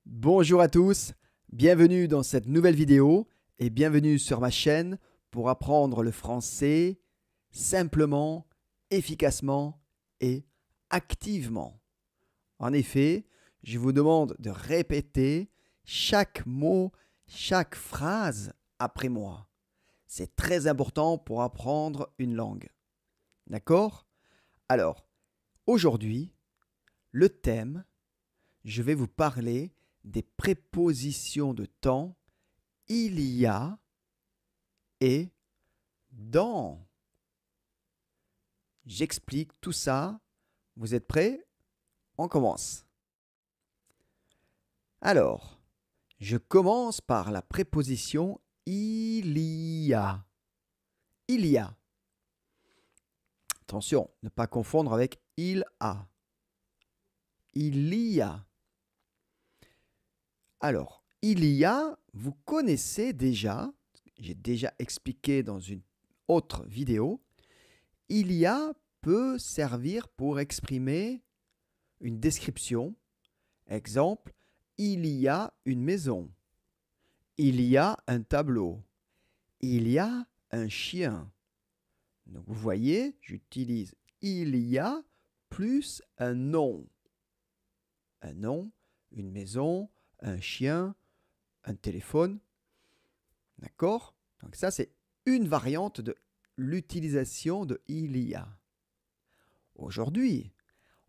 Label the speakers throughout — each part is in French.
Speaker 1: Bonjour à tous, bienvenue dans cette nouvelle vidéo et bienvenue sur ma chaîne pour apprendre le français simplement, efficacement et activement. En effet, je vous demande de répéter chaque mot, chaque phrase après moi. C'est très important pour apprendre une langue. D'accord? Alors, aujourd'hui, le thème, je vais vous parler des prépositions de temps il y a et dans. J'explique tout ça. Vous êtes prêts? On commence. Alors, je commence par la préposition il y a. Il y a. Attention, ne pas confondre avec il a. Il y a. Alors, il y a, vous connaissez déjà, j'ai déjà expliqué dans une autre vidéo, il y a peut servir pour exprimer une description. Exemple, il y a une maison. Il y a un tableau. Il y a un chien. Donc vous voyez, j'utilise il y a plus un nom. Un nom, une maison, un chien, un téléphone. D'accord? Donc ça, c'est une variante de l'utilisation de il y a. Aujourd'hui,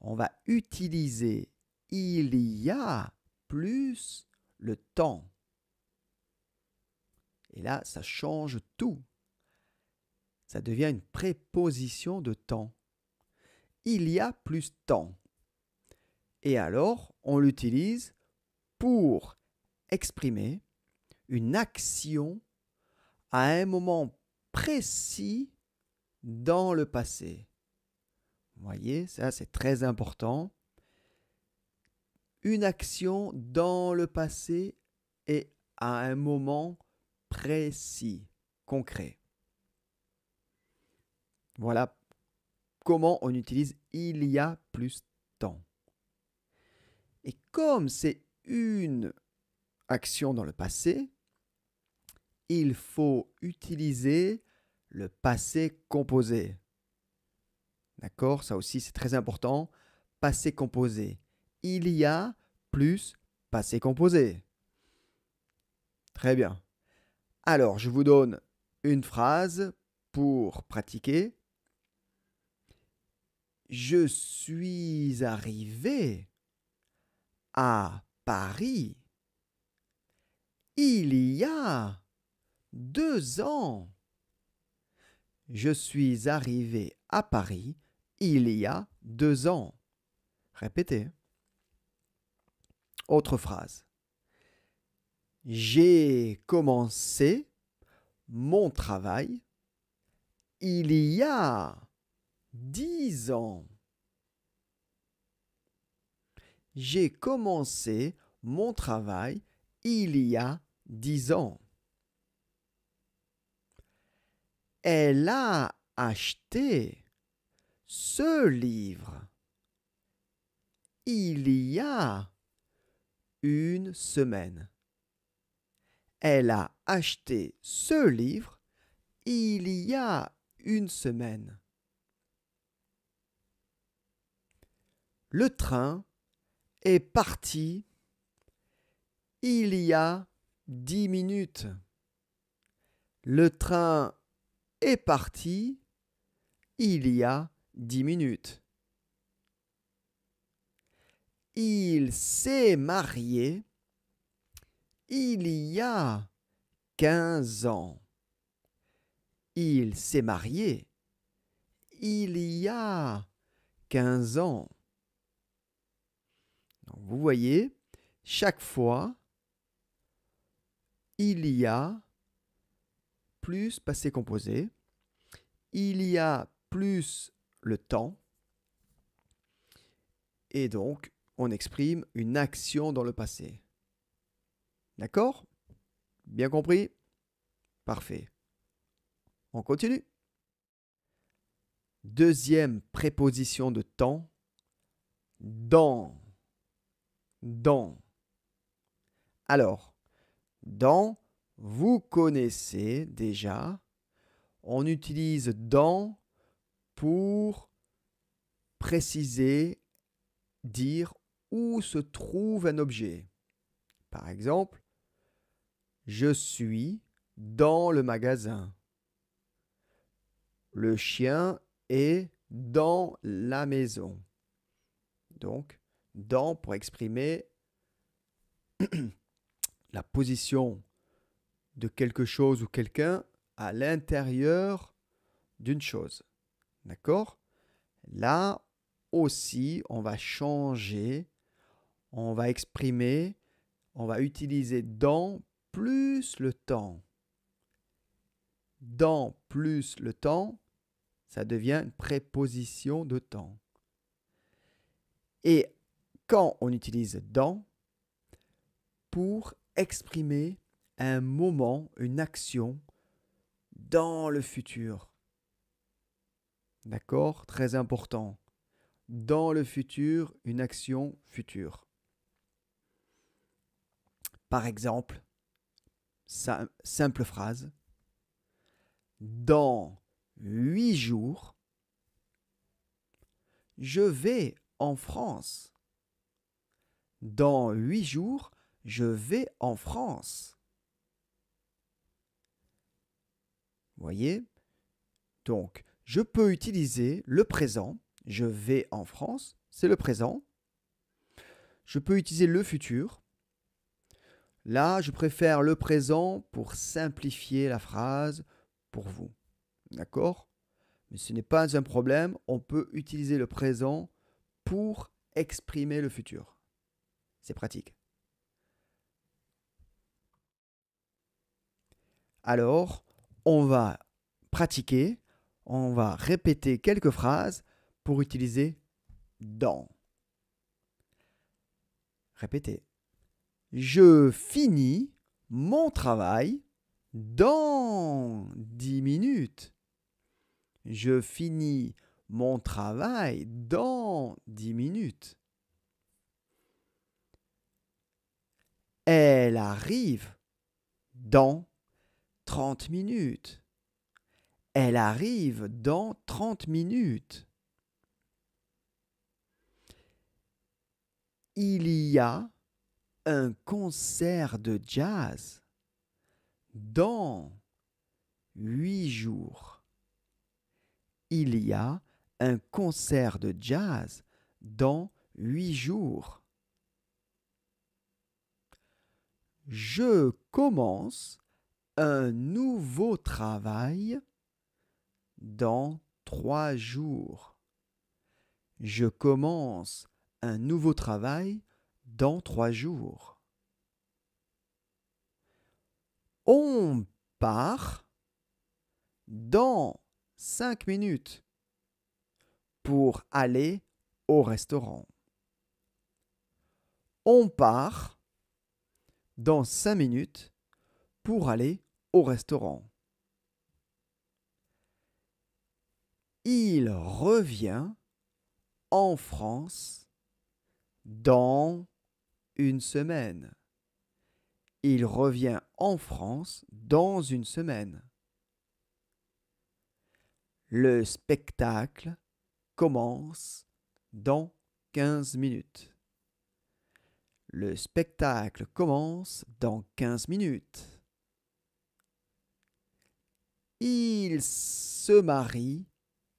Speaker 1: on va utiliser il y a plus le temps. Et là, ça change tout. Ça devient une préposition de temps. Il y a plus temps. Et alors, on l'utilise pour exprimer une action à un moment précis dans le passé. Vous voyez, ça c'est très important. Une action dans le passé et à un moment précis, concret. Voilà comment on utilise il y a plus temps. Et comme c'est une action dans le passé, il faut utiliser le passé composé. D'accord? Ça aussi, c'est très important. Passé composé. Il y a plus passé composé. Très bien. Alors, je vous donne une phrase pour pratiquer. Je suis arrivé à Paris il y a 2 ans. Je suis arrivé à Paris il y a 2 ans. Répétez. Autre phrase. J'ai commencé mon travail il y a 10 ans. J'ai commencé mon travail il y a 10 ans. Elle a acheté ce livre il y a une semaine. Elle a acheté ce livre il y a une semaine. Le train est parti il y a 10 minutes. Le train est parti il y a 10 minutes. Il s'est marié il y a 15 ans. Il s'est marié il y a 15 ans. Donc vous voyez, chaque fois, il y a plus passé composé, il y a plus le temps, et donc on exprime une action dans le passé. D'accord? Bien compris? Parfait. On continue. Deuxième préposition de temps, dans. Dans. Alors, dans, vous connaissez déjà, on utilise dans pour préciser, dire où se trouve un objet. Par exemple, je suis dans le magasin. Le chien est dans la maison. Donc, dans pour exprimer la position de quelque chose ou quelqu'un à l'intérieur d'une chose. D'accord? Là aussi, on va changer, on va exprimer, on va utiliser dans plus le temps. Dans plus le temps, ça devient une préposition de temps. Et quand on utilise dans pour exprimer un moment, une action dans le futur. D'accord? Très important. Dans le futur, une action future. Par exemple, simple phrase. Dans 8 jours, je vais en France. Dans 8 jours, je vais en France. Voyez? Donc, je peux utiliser le présent. Je vais en France, c'est le présent. Je peux utiliser le futur. Là, je préfère le présent pour simplifier la phrase pour vous. D'accord? Mais ce n'est pas un problème. On peut utiliser le présent pour exprimer le futur. C'est pratique. Alors, on va pratiquer. On va répéter quelques phrases pour utiliser dans. Répétez. Je finis mon travail dans 10 minutes. Je finis mon travail dans 10 minutes. Elle arrive dans 30 minutes. Elle arrive dans 30 minutes. Il y a un concert de jazz dans 8 jours. Il y a un concert de jazz dans 8 jours. Je commence un nouveau travail dans 3 jours. Je commence un nouveau travail dans 3 jours. On part dans 5 minutes pour aller au restaurant. On part dans 5 minutes pour aller au restaurant. Il revient en France dans une semaine. Il revient en France dans une semaine. Le spectacle commence dans 15 minutes. Le spectacle commence dans 15 minutes. Il se marie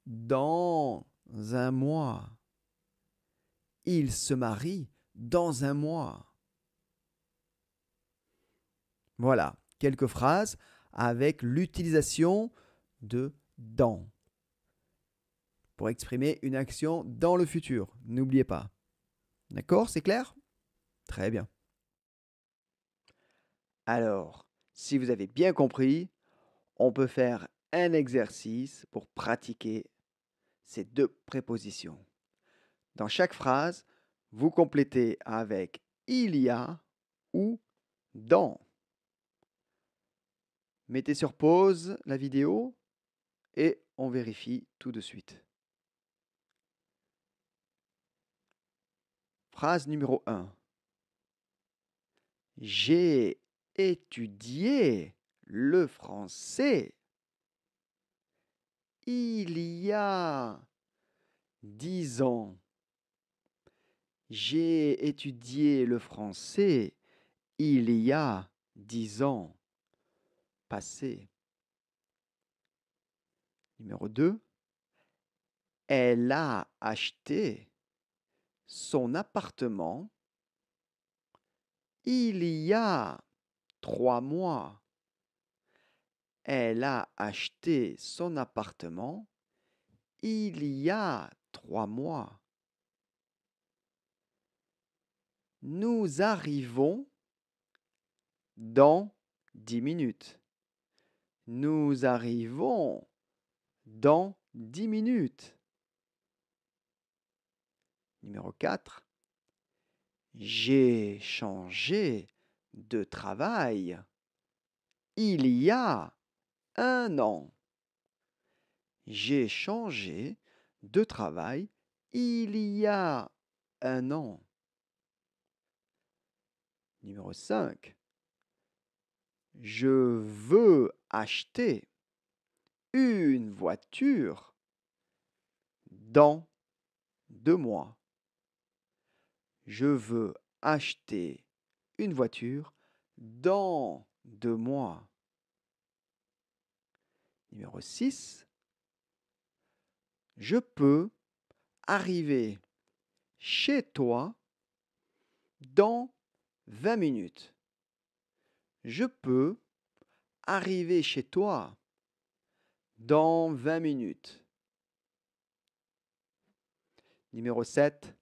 Speaker 1: dans un mois. Il se marie dans un mois. Voilà, quelques phrases avec l'utilisation de dans pour exprimer une action dans le futur. N'oubliez pas. D'accord, c'est clair? Très bien. Alors, si vous avez bien compris, on peut faire un exercice pour pratiquer ces deux prépositions. Dans chaque phrase, vous complétez avec il y a ou dans. Mettez sur pause la vidéo et on vérifie tout de suite. Phrase numéro 1. J'ai étudié le français il y a 10 ans. J'ai étudié le français il y a 10 ans passés. Numéro 2. Elle a acheté son appartement il y a 3 mois. Elle a acheté son appartement il y a 3 mois. Nous arrivons dans 10 minutes. Nous arrivons dans 10 minutes. Numéro 4. J'ai changé de travail il y a 1 an. J'ai changé de travail il y a 1 an. Numéro 5. Je veux acheter une voiture dans 2 mois. Je veux acheter une voiture dans 2 mois. Numéro 6. Je peux arriver chez toi dans 20 minutes. Je peux arriver chez toi dans 20 minutes. Numéro 7.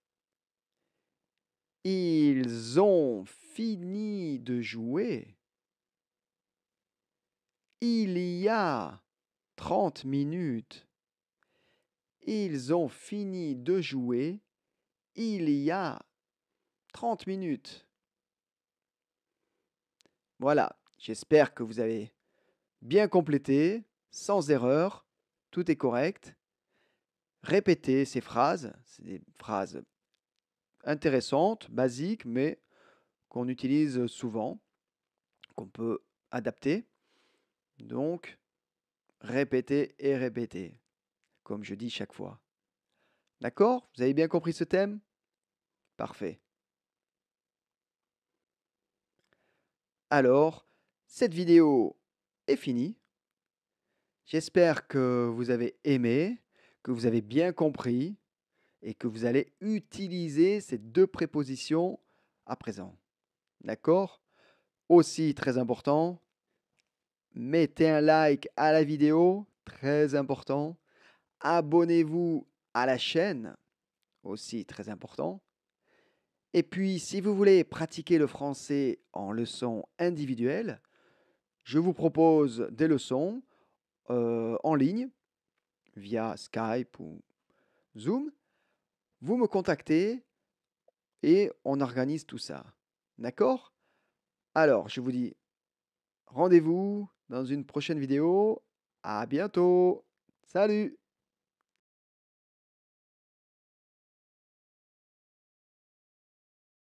Speaker 1: Ils ont fini de jouer il y a 30 minutes. Ils ont fini de jouer il y a 30 minutes. Voilà, j'espère que vous avez bien complété, sans erreur, tout est correct. Répétez ces phrases, c'est des phrases intéressantes, basiques, mais qu'on utilise souvent, qu'on peut adapter. Donc, répétez et répétez, comme je dis chaque fois. D'accord? Vous avez bien compris ce thème? Parfait. Alors, cette vidéo est finie. J'espère que vous avez aimé, que vous avez bien compris et que vous allez utiliser ces 2 prépositions à présent. D'accord? Aussi très important, mettez un like à la vidéo, très important. Abonnez-vous à la chaîne, aussi très important. Et puis, si vous voulez pratiquer le français en leçons individuelles, je vous propose des leçons en ligne via Skype ou Zoom. Vous me contactez et on organise tout ça. D'accord? Alors, je vous dis rendez-vous dans une prochaine vidéo. À bientôt. Salut!